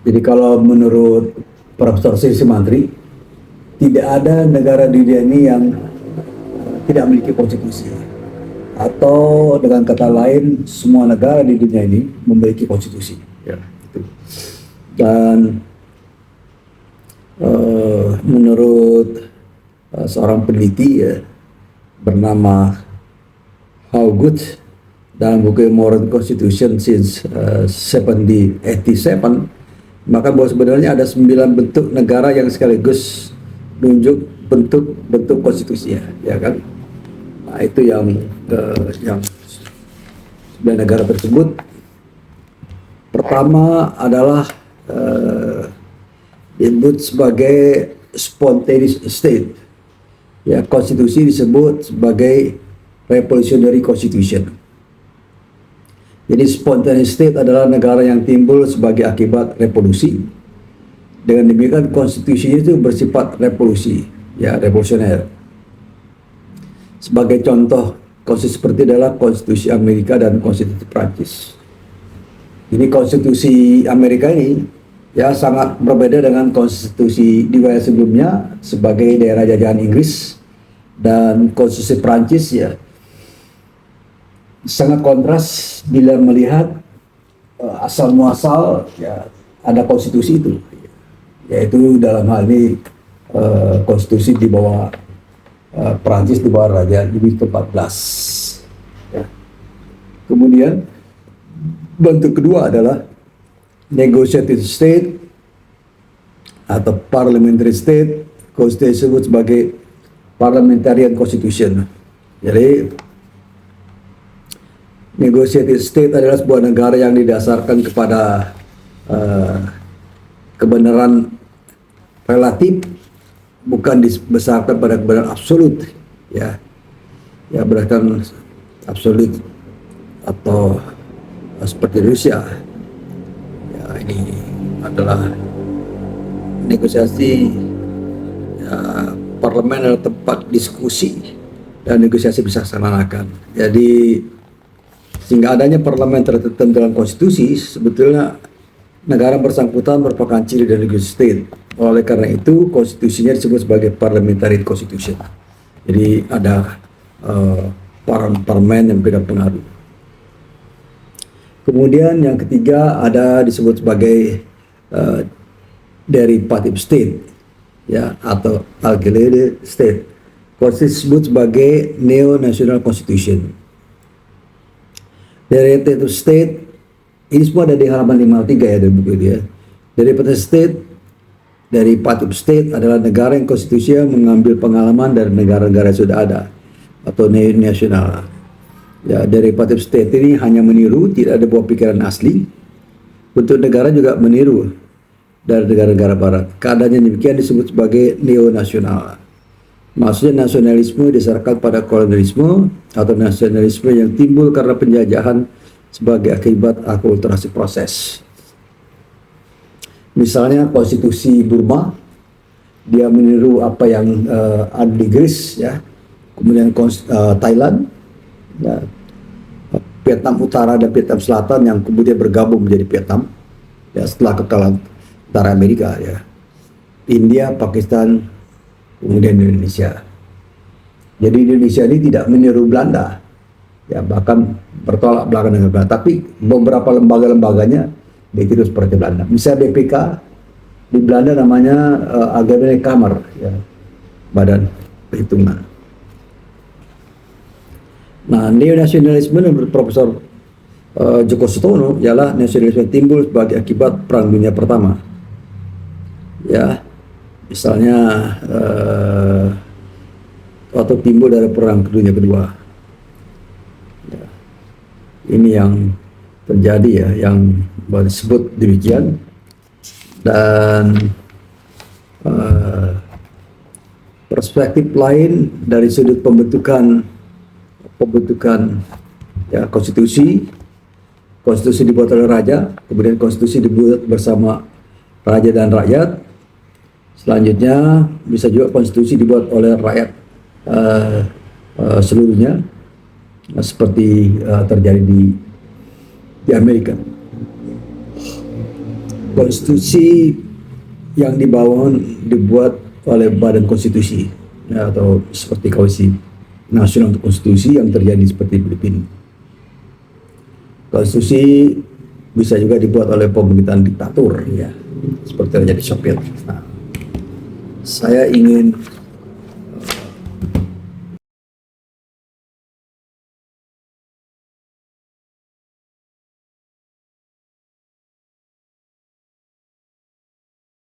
Jadi kalau menurut Profesor Sisi Mantri, tidak ada negara di dunia ini yang tidak memiliki konstitusi. Atau dengan kata lain, semua negara di dunia ini memiliki konstitusi. Ya, gitu. Dan menurut seorang peneliti ya, bernama Howgood dalam buku Modern Constitution since 1787, maka bahwa sebenarnya ada 9 bentuk negara yang sekaligus menunjuk bentuk konstitusi ya kan. Nah, itu yang 9 negara tersebut. Pertama adalah disebut sebagai spontaneous state. Ya, konstitusi disebut sebagai revolutionary constitution. Jadi spontaneous state adalah negara yang timbul sebagai akibat revolusi. Dengan demikian konstitusinya itu bersifat revolusi, ya, revolusioner. Sebagai contoh konstitusi seperti adalah konstitusi Amerika dan konstitusi Prancis. Ini konstitusi Amerika ini ya sangat berbeda dengan konstitusi di wilayah sebelumnya sebagai daerah jajahan Inggris, dan konstitusi Prancis ya sangat kontras bila melihat asal muasal ya ada konstitusi itu, yaitu dalam hal ini konstitusi di bawah Prancis di bawah Raja Louis XIV. Ya. Kemudian bentuk kedua adalah negotiated state atau parliamentary state. Konstitusi disebut sebagai parliamentarian constitution. Jadi negotiated state adalah sebuah negara yang didasarkan kepada kebenaran relatif, bukan dibesarkan pada kebenaran absolut, ya berdasarkan absolut atau seperti Rusia. Ya, ini adalah negosiasi ya, parlemen adalah tempat diskusi dan negosiasi bisa dilaksanakan. Jadi sehingga adanya parlemen tertentu dalam konstitusi, sebetulnya negara bersangkutan merupakan ciri dari negosiasi state. Oleh karena itu konstitusinya disebut sebagai parliamentary constitution. Jadi ada parlemen yang berpengaruh. Kemudian yang ketiga ada disebut sebagai derivative state, ya, atau auxiliary state. Konstitusi disebut sebagai neo-national constitution. Derivative state ini semua ada di halaman 53 ya dari buku ini ya. Derivative state adalah negara yang konstitusinya mengambil pengalaman dari negara-negara yang sudah ada atau neo-national. Ya, derivative state ini hanya meniru, tidak ada buah pikiran asli. Bentuk negara juga meniru dari negara-negara barat. Keadaannya demikian disebut sebagai neo-nasional. Maksudnya nasionalisme disasarkan pada kolonialisme atau nasionalisme yang timbul karena penjajahan sebagai akibat akulturasi proses. Misalnya konstitusi Burma, dia meniru apa yang ada di Greece, ya. Kemudian Thailand, ya, Vietnam Utara dan Vietnam Selatan yang kemudian bergabung menjadi Vietnam, ya, setelah kekalahan Utara Amerika, ya. India, Pakistan, kemudian Indonesia. Jadi Indonesia ini tidak meniru Belanda, ya, bahkan bertolak belakang dengan Belanda. Tapi beberapa lembaga-lembaganya ditiru seperti Belanda. Misalnya BPK di Belanda namanya Algemene Kamer, ya, Badan Perhitungan. Nah, neo-nasionalisme menurut Profesor Djoko Sutono ialah nasionalisme timbul sebagai akibat Perang Dunia Pertama. Ya, misalnya atau timbul dari Perang Dunia Kedua. Ya, ini yang terjadi ya, yang disebut demikian. Dan perspektif lain dari sudut pembentukan ya, konstitusi dibuat oleh raja, kemudian konstitusi dibuat bersama raja dan rakyat. Selanjutnya bisa juga konstitusi dibuat oleh rakyat seluruhnya, seperti terjadi di Amerika. konstitusi yang dibuat oleh Badan Konstitusi, ya, atau seperti Komisi Nasional untuk Konstitusi yang terjadi seperti Filipina. Konstitusi bisa juga dibuat oleh pemerintahan diktator, ya, seperti terjadi Soviet. Nah, saya ingin